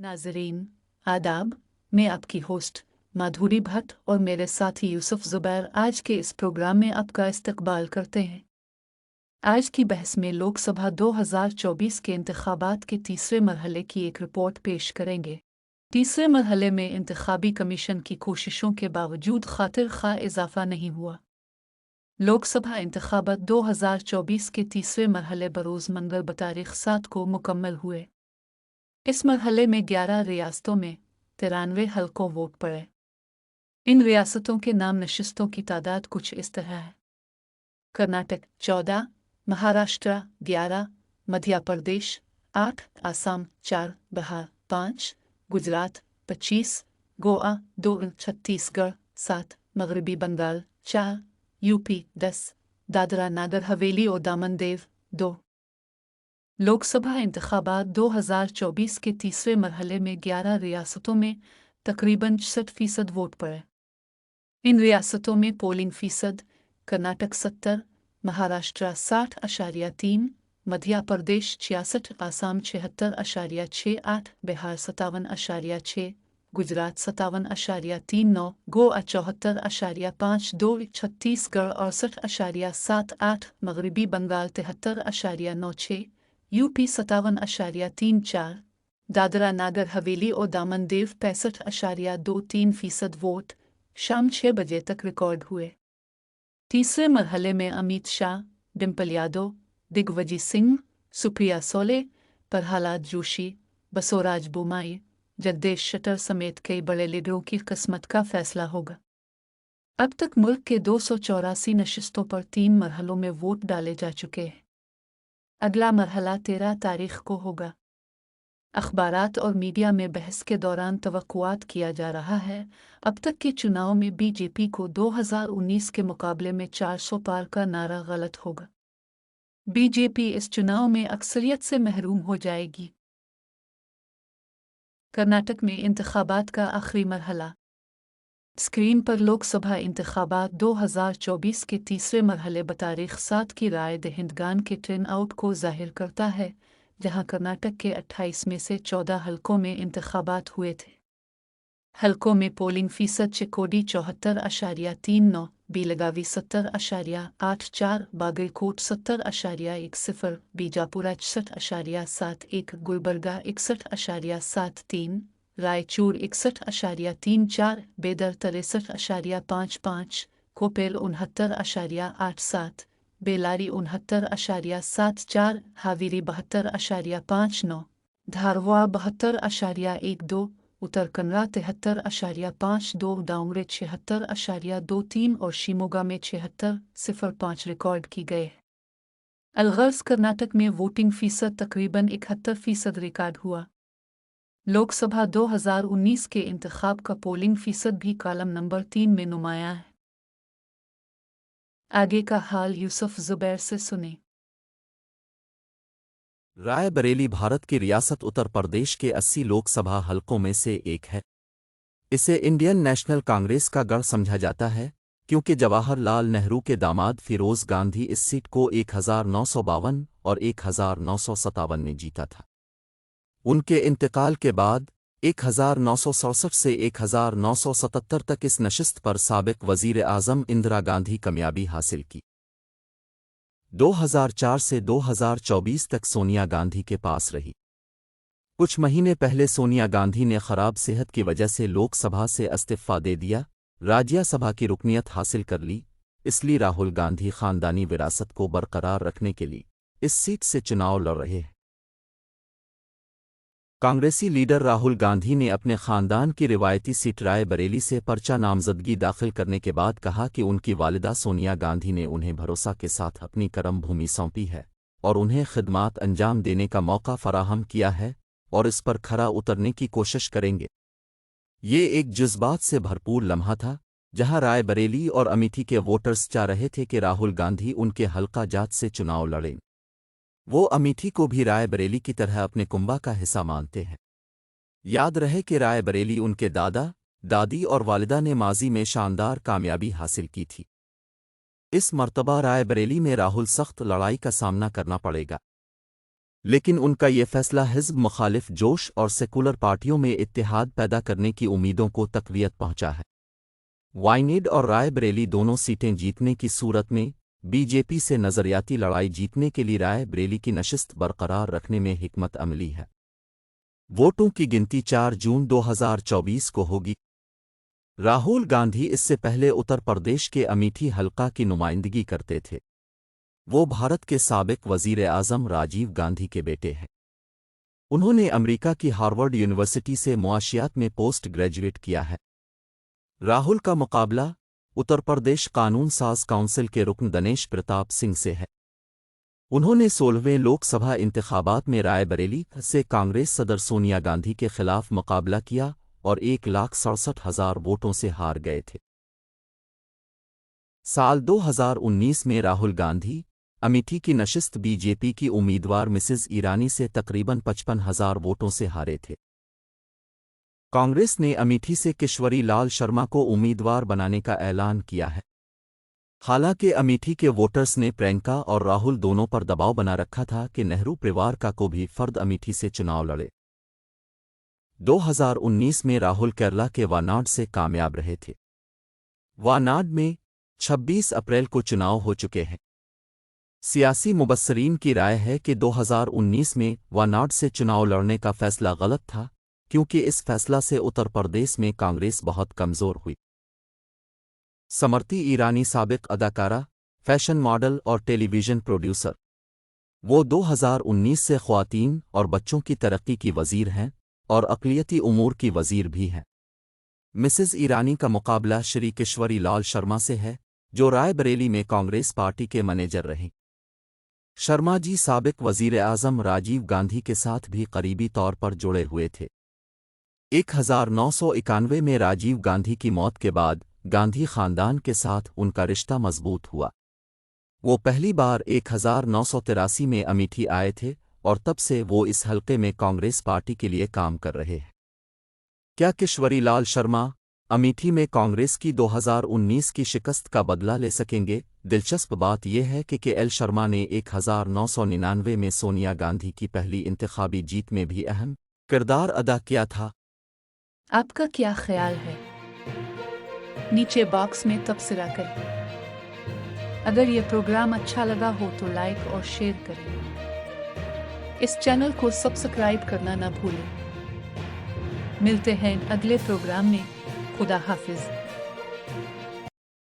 नाजरीन आदाब। मैं आपकी होस्ट माधुरी भट्ट और मेरे साथी यूसुफ ज़ुबैर आज के इस प्रोग्राम में आपका इस्तकबाल करते हैं। आज की बहस में लोकसभा 2024 के इंतखाबात के तीसरे मरहले की एक रिपोर्ट पेश करेंगे। तीसरे मरहले में इंतखाबी कमीशन की कोशिशों के बावजूद खातिर खा इजाफा नहीं हुआ। लोकसभा इंतखाबात 2024 के तीसरे मरहले बरोज़ मंगल बतारीख 7 को मुकम्मल हुए। इस मरहले में 11 रियासतों में 93 हलकों वोट पड़े। इन रियासतों के नाम नशिस्तों की तादाद कुछ इस तरह है: कर्नाटक 14, महाराष्ट्र 11, मध्य प्रदेश 8, असम 4, बिहार 5, गुजरात 25, गोवा 2, छत्तीसगढ़ 7, मगरबी बंगाल 4, यूपी 10, दादरा नगर हवेली और दामन दीव 2। लोकसभा इंतखाबात 2024 के तीसरे मरहले में 11 रियासतों में तकरीबन 60% वोट पड़े। इन रियासतों में पोलिंग फीसद: कर्नाटक 70, महाराष्ट्र 60.3, मध्य प्रदेश 66, असम 76.68, बिहार 57.6, गुजरात 57.39, गोवा 74.52, छत्तीसगढ़ 68.78, मगरबी बंगाल 73.96, यूपी 57.34, दादरा नागर हवेली और दामन दीव 65.23% वोट शाम 6 बजे तक रिकॉर्ड हुए। तीसरे मरहले में अमित शाह, डिम्पल यादव, दिग्विजय सिंह, सुप्रिया सोले, प्रहलाद जोशी, बसवराज बोम्मई, जगदीश शेट्टर समेत कई बड़े लीडरों की किस्मत का फैसला होगा। अब तक मुल्क के 284 नशिस्तों पर 3 मरहलों में वोट डाले जा चुके हैं। अगला मरहला 13 तारीख को होगा। अखबारात और मीडिया में बहस के दौरान तवक्कुआत किया जा रहा है अब तक के चुनाव में बीजेपी को 2019 के मुकाबले में 400 पार का नारा गलत होगा। बीजेपी इस चुनाव में अक्सरियत से महरूम हो जाएगी। कर्नाटक में इंतखाबात का आखिरी मरहला। स्क्रीन पर लोकसभा इंतखाबात 2024 के तीसरे मरहले बतारीख 7 की राय दहिंदगान के टर्न आउट को जाहिर करता है, जहां कर्नाटक के 28 में से 14 हलकों में इंतखाबात हुए थे। हलकों में पोलिंग फीसद: चिकोडी 74.39, बेलगावी 70.84, बागलकोट 70.10, बीजापुर 61.71, गुलबर्गा 61.73, रायचूर 61.34, बेदर 63.55, कोपेल 69.87, बेलारी 69.74, हावेरी 72.59, धारवाड़ 72.12, उत्तर कन्नड़ 73.52, दावंगरे 76.23 और शिमोगा में 76.05 रिकॉर्ड की गए। अलगर्ज कर्नाटक में वोटिंग फीसद तकरीबन 71% रिकॉर्ड हुआ। लोकसभा 2019 के इंतखाब का पोलिंग फीसद भी कॉलम नंबर 3 में नुमायां है। आगे का हाल यूसुफ ज़ुबैर से सुने। रायबरेली भारत की रियासत उत्तर प्रदेश के 80 लोकसभा हलकों में से एक है। इसे इंडियन नेशनल कांग्रेस का गढ़ समझा जाता है क्योंकि जवाहरलाल नेहरू के दामाद फिरोज गांधी इस सीट को 1952 और 1957 में जीता था। उनके इंतकाल के बाद 1967 से 1977 तक इस नशिस्त पर साबिक वज़ीर आज़म इंदिरा गांधी कामयाबी हासिल की। 2004 से 2024 तक सोनिया गांधी के पास रही। कुछ महीने पहले सोनिया गांधी ने खराब सेहत की वजह से लोकसभा से इस्तीफा दे दिया, राज्यसभा की रुकनियत हासिल कर ली। इसलिए राहुल गांधी खानदानी विरासत को बरकरार रखने के लिए इस सीट से चुनाव लड़ रहे हैं। कांग्रेसी लीडर राहुल गांधी ने अपने खानदान की रिवायती सीट रायबरेली से पर्चा नामजदगी दाखिल करने के बाद कहा कि उनकी वालिदा सोनिया गांधी ने उन्हें भरोसा के साथ अपनी कर्म भूमि सौंपी है और उन्हें खिदमात अंजाम देने का मौका फराहम किया है और इस पर खरा उतरने की कोशिश करेंगे। ये एक जज्बात से भरपूर लम्हा था जहां रायबरेली और अमेठी के वोटर्स चाह रहे थे कि राहुल गांधी उनके हल्का जात से चुनाव लड़ें। वो अमेठी को भी रायबरेली की तरह अपने कुंबा का हिस्सा मानते हैं। याद रहे कि रायबरेली उनके दादा, दादी और वालिदा ने माजी में शानदार कामयाबी हासिल की थी। इस मर्तबा रायबरेली में राहुल सख्त लड़ाई का सामना करना पड़ेगा। लेकिन उनका ये फैसला हिज़्ब मुखालिफ जोश और सेकुलर पार्टियों में इत्तेहाद पैदा करने की उम्मीदों को तक़वियत पहुंचा है। वाइनेड और राय बरेली दोनों सीटें जीतने की सूरत में बीजेपी से नज़रियाती लड़ाई जीतने के लिए राय बरेली की नशिस्त बरकरार रखने में हिकमत अमली है। वोटों की गिनती 4 जून 2024 को होगी। राहुल गांधी इससे पहले उत्तर प्रदेश के अमेठी हलका की नुमाइंदगी करते थे। वो भारत के साबिक वज़ीर आज़म राजीव गांधी के बेटे हैं। उन्होंने अमेरिका की हार्वर्ड यूनिवर्सिटी से मुआशियात में पोस्ट ग्रेजुएट किया है। राहुल का मुकाबला उत्तर प्रदेश कानून साज काउंसिल के रुकन दिनेश प्रताप सिंह से है। उन्होंने 16वें लोकसभा इंतखाबात में राय बरेली से कांग्रेस सदर सोनिया गांधी के खिलाफ मुकाबला किया और 1,67,000 वोटों से हार गए थे। साल 2019 में राहुल गांधी अमेठी की नशिस्त बीजेपी की उम्मीदवार मिसेस ईरानी से तकरीबन 55,000 वोटों से हारे थे। कांग्रेस ने अमेठी से किश्वरी लाल शर्मा को उम्मीदवार बनाने का ऐलान किया है। हालांकि अमेठी के वोटर्स ने प्रियंका और राहुल दोनों पर दबाव बना रखा था कि नेहरू परिवार का को भी फर्द अमेठी से चुनाव लड़े। 2019 में राहुल केरला के वानाड से कामयाब रहे थे। वानाड में 26 अप्रैल को चुनाव हो चुके हैं। सियासी मुबस्सरीन की राय है कि 2019 में वानाड से चुनाव लड़ने का फैसला गलत था, क्योंकि इस फैसला से उत्तर प्रदेश में कांग्रेस बहुत कमज़ोर हुई। स्मृति ईरानी साबिक अदाकारा, फैशन मॉडल और टेलीविज़न प्रोड्यूसर। वो 2019 से ख़वातीन और बच्चों की तरक्की की वज़ीर हैं और अक़लियती उमूर की वज़ीर भी हैं। मिसेस ईरानी का मुकाबला श्री किश्वरी लाल शर्मा से है, जो राय बरेली में कांग्रेस पार्टी के मैनेजर रहीं। शर्मा जी साबिक वज़ीर आज़म राजीव गांधी के साथ भी करीबी तौर पर जुड़े हुए थे। 1991 में राजीव गांधी की मौत के बाद गांधी ख़ानदान के साथ उनका रिश्ता मजबूत हुआ। वो पहली बार 1983 में अमेठी आए थे और तब से वो इस हलके में कांग्रेस पार्टी के लिए काम कर रहे हैं। क्या किश्वरी लाल शर्मा अमेठी में कांग्रेस की 2019 की शिकस्त का बदला ले सकेंगे? दिलचस्प बात यह है कि के.एल. शर्मा ने 1999 में सोनिया गांधी की पहली इंतखाबी जीत में भी अहम किरदार अदा किया था। आपका क्या ख्याल है? नीचे बॉक्स में तबसरा करें। अगर ये प्रोग्राम अच्छा लगा हो तो लाइक और शेयर करें। इस चैनल को सब्सक्राइब करना ना भूलें। मिलते हैं अगले प्रोग्राम में। खुदा हाफिज।